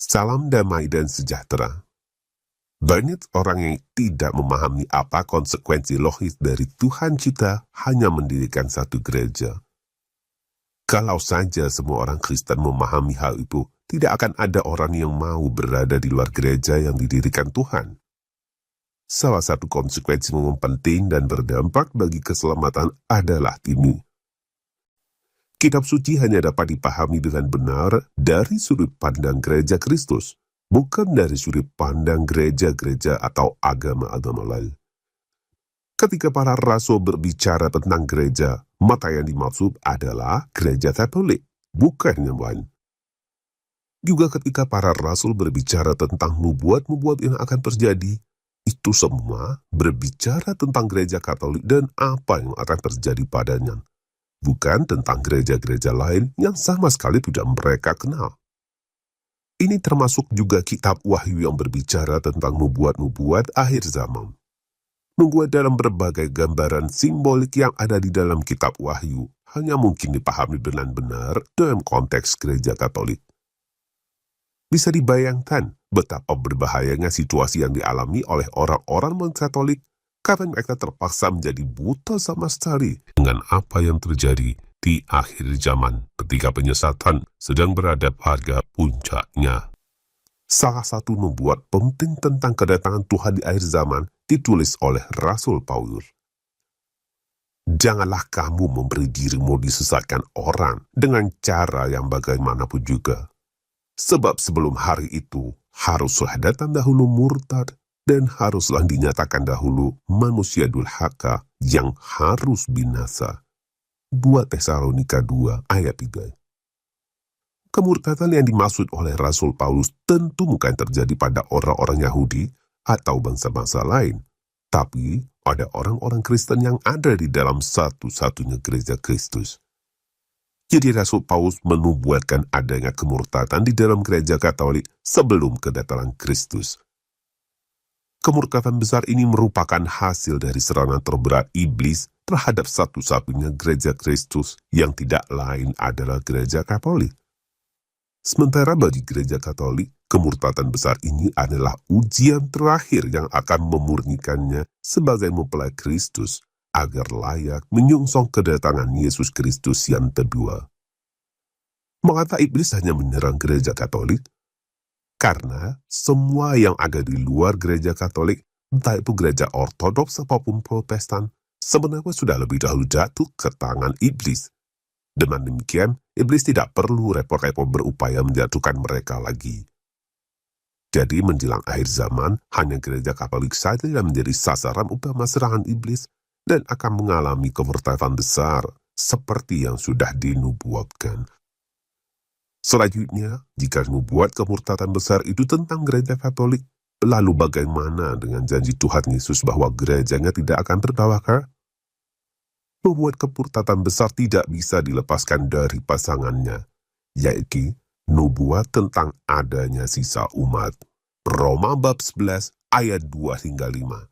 Salam damai dan sejahtera. Banyak orang yang tidak memahami apa konsekuensi logis dari Tuhan kita hanya mendirikan satu gereja. Kalau saja semua orang Kristen memahami hal itu, tidak akan ada orang yang mau berada di luar gereja yang didirikan Tuhan. Salah satu konsekuensi yang penting dan berdampak bagi keselamatan adalah ini. Kitab suci hanya dapat dipahami dengan benar dari sudut pandang gereja Kristus, bukan dari sudut pandang gereja-gereja atau agama-agama lain. Ketika para rasul berbicara tentang gereja, maka yang dimaksud adalah gereja Katolik, bukan yang lain. Juga ketika para rasul berbicara tentang nubuat-nubuat yang akan terjadi, itu semua berbicara tentang gereja Katolik dan apa yang akan terjadi padanya, bukan tentang gereja-gereja lain yang sama sekali tidak mereka kenal. Ini termasuk juga kitab Wahyu yang berbicara tentang nubuat-nubuat akhir zaman. Nubuat dalam berbagai gambaran simbolik yang ada di dalam kitab Wahyu hanya mungkin dipahami dengan benar dalam konteks gereja Katolik. Bisa dibayangkan betapa berbahayanya situasi yang dialami oleh orang-orang non-Katolik karena mereka terpaksa menjadi buta sama sekali dengan apa yang terjadi di akhir zaman ketika penyesatan sedang berada pada puncaknya. Salah satu nubuat penting tentang kedatangan Tuhan di akhir zaman ditulis oleh Rasul Paulus. Janganlah kamu memberi dirimu disesatkan orang dengan cara yang bagaimanapun juga. Sebab sebelum hari itu haruslah datang dahulu murtad dan haruslah dinyatakan dahulu manusia durhaka yang harus binasa. 2 Tesalonika 2 ayat 3. Kemurtatan yang dimaksud oleh Rasul Paulus tentu bukan terjadi pada orang-orang Yahudi atau bangsa-bangsa lain, tapi ada orang-orang Kristen yang ada di dalam satu-satunya gereja Kristus. Jadi Rasul Paulus menubuatkan adanya kemurtatan di dalam gereja Katolik sebelum kedatangan Kristus. Kemurtatan besar ini merupakan hasil dari serangan terberat iblis terhadap satu-satunya gereja Kristus yang tidak lain adalah gereja Katolik. Sementara bagi gereja Katolik, kemurtatan besar ini adalah ujian terakhir yang akan memurnikannya sebagai mempelai Kristus agar layak menyongsong kedatangan Yesus Kristus yang kedua. Mengapa iblis hanya menyerang gereja Katolik? Karena semua yang ada di luar gereja Katolik, entah itu gereja Ortodoks apapun Protestan, sebenarnya sudah lebih dahulu jatuh ke tangan iblis. Dengan demikian, iblis tidak perlu repot-repot berupaya menjatuhkan mereka lagi. Jadi menjelang akhir zaman, hanya gereja Katolik saja yang menjadi sasaran utama serangan iblis dan akan mengalami kemurtatan besar, seperti yang sudah dinubuatkan. Selanjutnya, jika nubuat kemurtatan besar itu tentang gereja Katolik, lalu bagaimana dengan janji Tuhan Yesus bahwa gerejanya tidak akan terbakar? Nubuat kemurtatan besar tidak bisa dilepaskan dari pasangannya, yaitu nubuat tentang adanya sisa umat. Roma bab 11 ayat 2-5.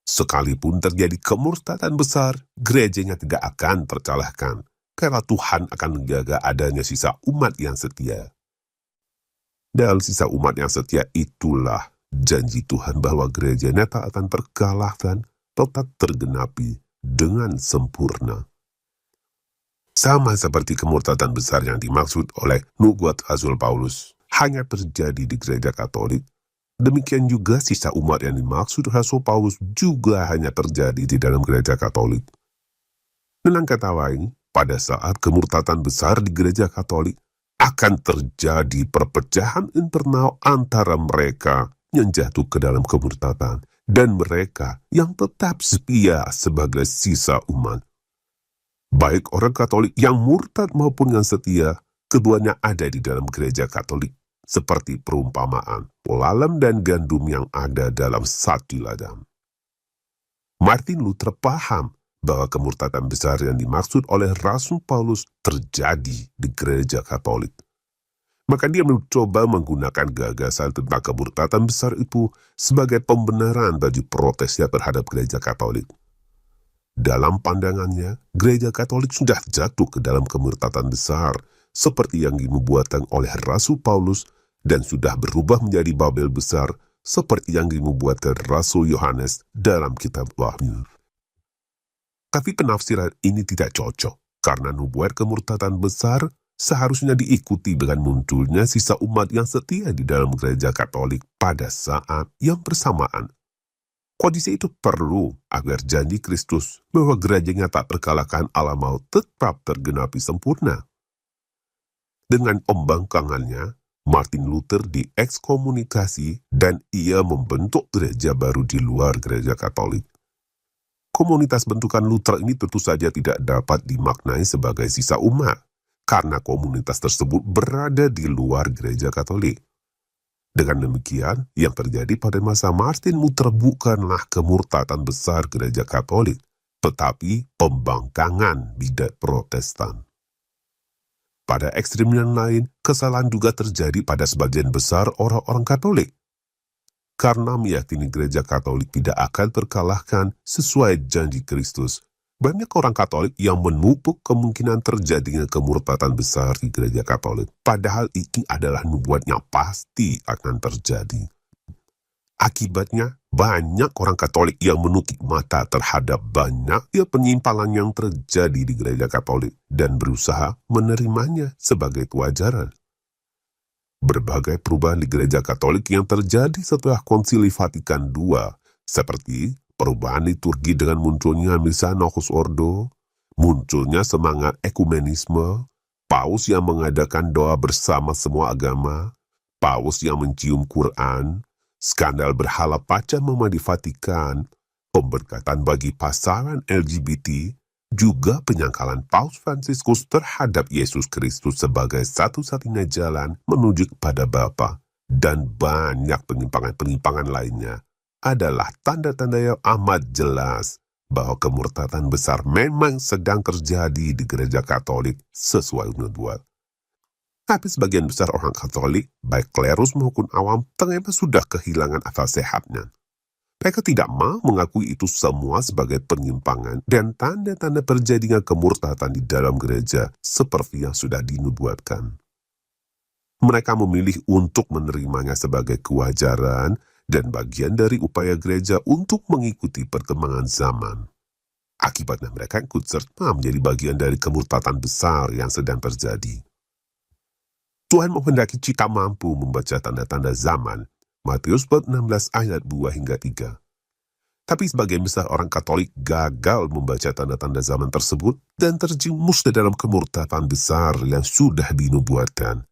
Sekalipun terjadi kemurtatan besar, gerejanya tidak akan terkalahkan, karena Tuhan akan menjaga adanya sisa umat yang setia. Dan sisa umat yang setia itulah janji Tuhan bahwa gerejanya tak akan terkalahkan, tetap tergenapi dengan sempurna. Sama seperti kemurtatan besar yang dimaksud oleh nubuat Rasul Paulus hanya terjadi di gereja Katolik, demikian juga sisa umat yang dimaksud Rasul Paulus juga hanya terjadi di dalam gereja Katolik. Dengan kata lain, pada saat kemurtatan besar di gereja Katolik, akan terjadi perpecahan internal antara mereka yang jatuh ke dalam kemurtatan dan mereka yang tetap setia sebagai sisa umat. Baik orang Katolik yang murtad maupun yang setia, keduanya ada di dalam gereja Katolik, seperti perumpamaan lalam dan gandum yang ada dalam satu ladang. Martin Luther paham bahwa kemurtatan besar yang dimaksud oleh Rasul Paulus terjadi di gereja Katolik. Maka dia mencoba menggunakan gagasan tentang kemurtatan besar itu sebagai pembenaran bagi protesnya terhadap gereja Katolik. Dalam pandangannya, gereja Katolik sudah jatuh ke dalam kemurtatan besar, seperti yang dinubuatkan oleh Rasul Paulus dan sudah berubah menjadi Babel besar seperti yang dinubuatkan Rasul Yohanes dalam kitab Wahyu. Tapi penafsiran ini tidak cocok, karena nubuat kemurtadan besar seharusnya diikuti dengan munculnya sisa umat yang setia di dalam gereja Katolik pada saat yang bersamaan. Kondisi itu perlu agar janji Kristus bahwa gerejanya tak terkalahkan Allah maut tetap tergenapi sempurna. Dengan pembangkangannya, Martin Luther diekskomunikasi dan ia membentuk gereja baru di luar gereja Katolik. Komunitas bentukan Luther ini tentu saja tidak dapat dimaknai sebagai sisa umat, karena komunitas tersebut berada di luar gereja Katolik. Dengan demikian, yang terjadi pada masa Martin Luther bukanlah kemurtadan besar gereja Katolik, tetapi pembangkangan bidat Protestan. Pada ekstrem yang lain, kesalahan juga terjadi pada sebagian besar orang-orang Katolik. Karena meyakini gereja Katolik tidak akan terkalahkan sesuai janji Kristus, banyak orang Katolik yang menupuk kemungkinan terjadinya kemurtadan besar di gereja Katolik, padahal ini adalah nubuat yang pasti akan terjadi. Akibatnya, banyak orang Katolik yang menukik mata terhadap banyaknya penyimpangan yang terjadi di gereja Katolik dan berusaha menerimanya sebagai kewajaran. Berbagai perubahan di gereja Katolik yang terjadi setelah Konsili Vatikan II, seperti perubahan liturgi dengan munculnya Misa Novus Ordo, munculnya semangat ekumenisme, Paus yang mengadakan doa bersama semua agama, Paus yang mencium Quran, skandal berhala pacamama di Vatikan, pemberkatan bagi pasangan LGBT, juga penyangkalan Paus Fransiskus terhadap Yesus Kristus sebagai satu-satunya jalan menuju kepada Bapa, dan banyak penyimpangan-penyimpangan lainnya adalah tanda-tanda yang amat jelas bahwa kemurtadan besar memang sedang terjadi di gereja Katolik sesuai nubuat. Tapi sebagian besar orang Katolik, baik klerus maupun awam, ternyata sudah kehilangan akal sehatnya. Mereka tidak mau mengakui itu semua sebagai penyimpangan dan tanda-tanda terjadinya kemurtadan di dalam gereja seperti yang sudah dinubuatkan. Mereka memilih untuk menerimanya sebagai kewajaran dan bagian dari upaya gereja untuk mengikuti perkembangan zaman. Akibatnya mereka ikut serta menjadi bagian dari kemurtadan besar yang sedang terjadi. Tuhan menghendaki kita mampu membaca tanda-tanda zaman, Matius 16 ayat 2 hingga 3. Tapi sebagian besar orang Katolik gagal membaca tanda-tanda zaman tersebut dan terjerumus ke dalam kemurtadan besar yang sudah dinubuatkan.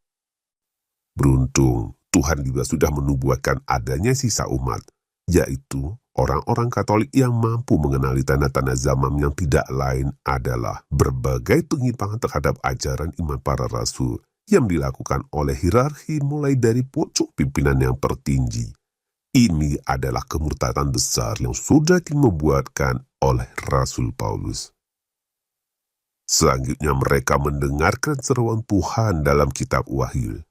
Beruntung, Tuhan juga sudah menubuatkan adanya sisa umat, yaitu orang-orang Katolik yang mampu mengenali tanda-tanda zaman yang tidak lain adalah berbagai penyimpangan terhadap ajaran iman para rasul yang dilakukan oleh hierarki mulai dari pucuk pimpinan yang tertinggi. Ini adalah kemurtadan besar yang sudah dinubuatkan oleh Rasul Paulus. Selanjutnya mereka mendengarkan seruan Tuhan dalam kitab Wahyu.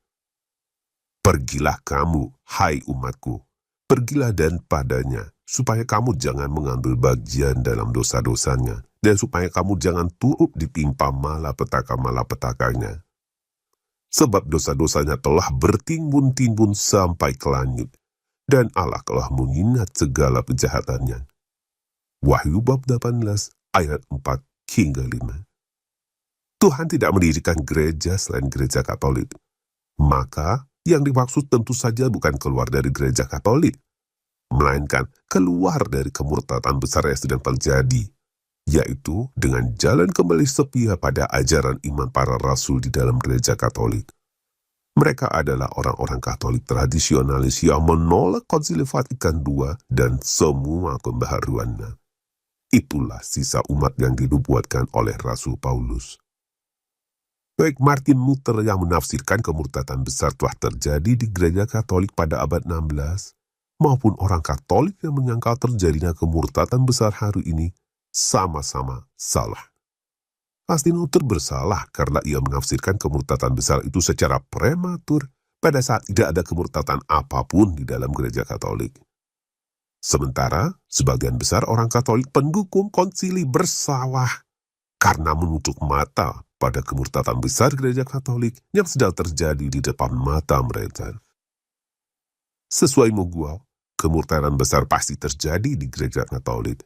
Pergilah kamu, hai umatku, pergilah dan padanya, supaya kamu jangan mengambil bagian dalam dosa-dosanya, dan supaya kamu jangan turut ditimpa malapetaka-malapetakanya. Sebab dosa-dosanya telah bertimbun-timbun sampai ke langit, dan Allah telah mengingat segala kejahatannya. Wahyu bab 18 ayat 4 hingga 5. Tuhan tidak mendirikan gereja selain gereja Katolik. Maka yang dimaksud tentu saja bukan keluar dari gereja Katolik, melainkan keluar dari kemurtadan besar yang sedang terjadi, yaitu dengan jalan kembali setia pada ajaran iman para rasul di dalam gereja Katolik. Mereka adalah orang-orang Katolik tradisionalis yang menolak Konsili Vatikan II dan semua pembaharuannya. Itulah sisa umat yang dinubuatkan oleh Rasul Paulus. Baik Martin Luther yang menafsirkan kemurtadan besar telah terjadi di gereja Katolik pada abad 16, maupun orang Katolik yang menyangkal terjadinya kemurtadan besar hari ini, sama-sama salah. Martin Luther bersalah karena ia menafsirkan kemurtadan besar itu secara prematur pada saat tidak ada kemurtadan apapun di dalam gereja Katolik. Sementara, sebagian besar orang Katolik pendukung konsili bersalah karena menutup mata pada kemurtadan besar gereja Katolik yang sedang terjadi di depan mata mereka. Sesuai Mugual, kemurtadan besar pasti terjadi di gereja Katolik.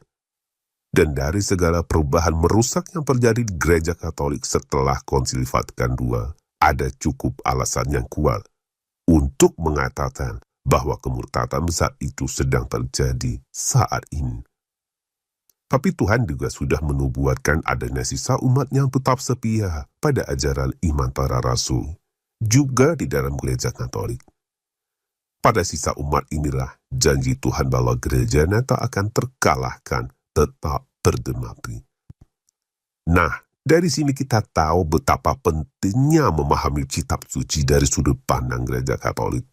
Dan dari segala perubahan merusak yang terjadi di gereja Katolik setelah Konsili Vatikan II, ada cukup alasan yang kuat untuk mengatakan bahwa kemurtadan besar itu sedang terjadi saat ini. Tapi Tuhan juga sudah menubuatkan adanya sisa umat yang tetap setia pada ajaran iman para rasul, juga di dalam gereja Katolik. Pada sisa umat inilah janji Tuhan bahwa gerejanya tak akan terkalahkan, tetap berdemati. Nah, dari sini kita tahu betapa pentingnya memahami kitab suci dari sudut pandang gereja Katolik.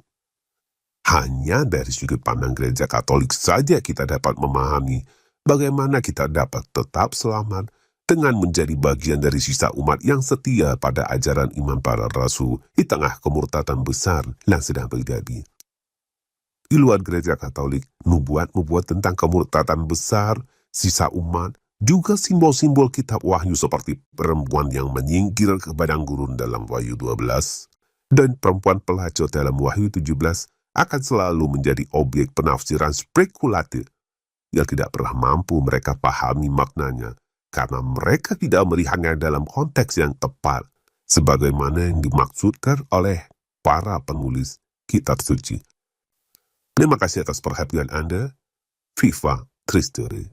Hanya dari sudut pandang gereja Katolik saja kita dapat memahami bagaimana kita dapat tetap selamat dengan menjadi bagian dari sisa umat yang setia pada ajaran iman para rasul di tengah kemurtadan besar yang sedang terjadi. Di luar gereja Katolik, nubuat-nubuat tentang kemurtadan besar, sisa umat, juga simbol-simbol kitab Wahyu seperti perempuan yang menyingkir ke padang gurun dalam Wahyu 12 dan perempuan pelacur dalam Wahyu 17 akan selalu menjadi objek penafsiran spekulatif yang tidak pernah mampu mereka pahami maknanya karena mereka tidak melihatnya dalam konteks yang tepat sebagaimana yang dimaksudkan oleh para penulis kitab suci. Terima kasih atas perhatian Anda. Viva Christus.